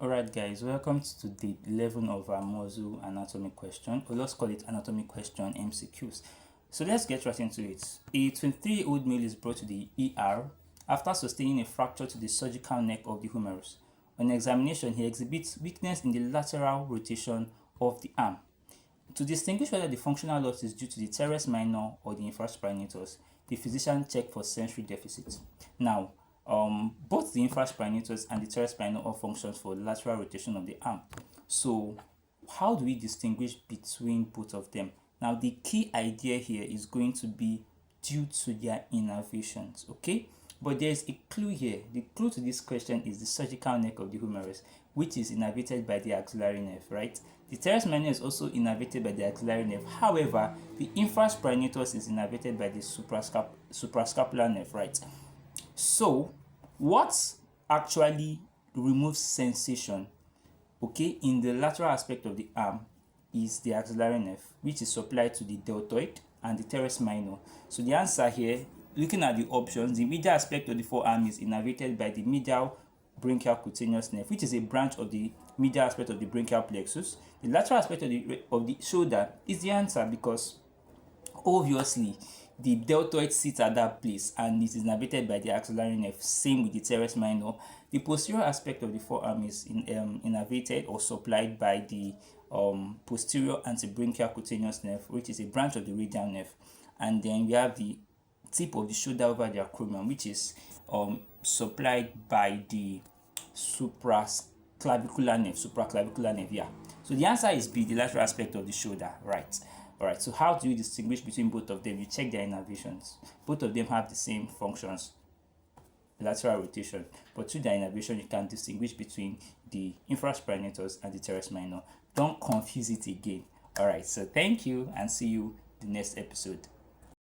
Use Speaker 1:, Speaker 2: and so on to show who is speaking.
Speaker 1: Alright guys, welcome to the 11 of our muscle anatomy question, or let's call it anatomy question MCQs. So let's get right into it. A 23-year-old male is brought to the ER after sustaining a fracture to the surgical neck of the humerus. On examination, he exhibits weakness in the lateral rotation of the arm. To distinguish whether the functional loss is due to the teres minor or the infraspinatus, the physician checked for sensory deficit. Now, both the infraspinatus and the teres minor all functions for lateral rotation of the arm. So, how do we distinguish between both of them? Now, the key idea here is going to be due to their innervations, okay? But there's a clue here. The clue to this question is the surgical neck of the humerus, which is innervated by the axillary nerve, right? The teres minor is also innervated by the axillary nerve. However, the infraspinatus is innervated by the suprascapular nerve, right? So, what actually removes sensation, okay, in the lateral aspect of the arm is the axillary nerve, which is supplied to the deltoid and the teres minor. So the answer here, looking at the options, the medial aspect of the forearm is innervated by the medial branchial cutaneous nerve, which is a branch of the medial aspect of the branchial plexus. The lateral aspect of the shoulder is the answer because obviously the deltoid sits at that place and it is innervated by the axillary nerve. Same with the teres minor. The posterior aspect of the forearm is innervated or supplied by the posterior antibranchial cutaneous nerve, which is a branch of the radial nerve. And then we have the tip of the shoulder over the acromion, which is supplied by the supraclavicular nerve, yeah. So the answer is B, the lateral aspect of the shoulder, right? Alright, so how do you distinguish between both of them? You check their innervations. Both of them have the same functions, lateral rotation, but through their innervation you can distinguish between the infraspinatus and the teres minor. Don't confuse it again. Alright, so thank you and see you in the next episode.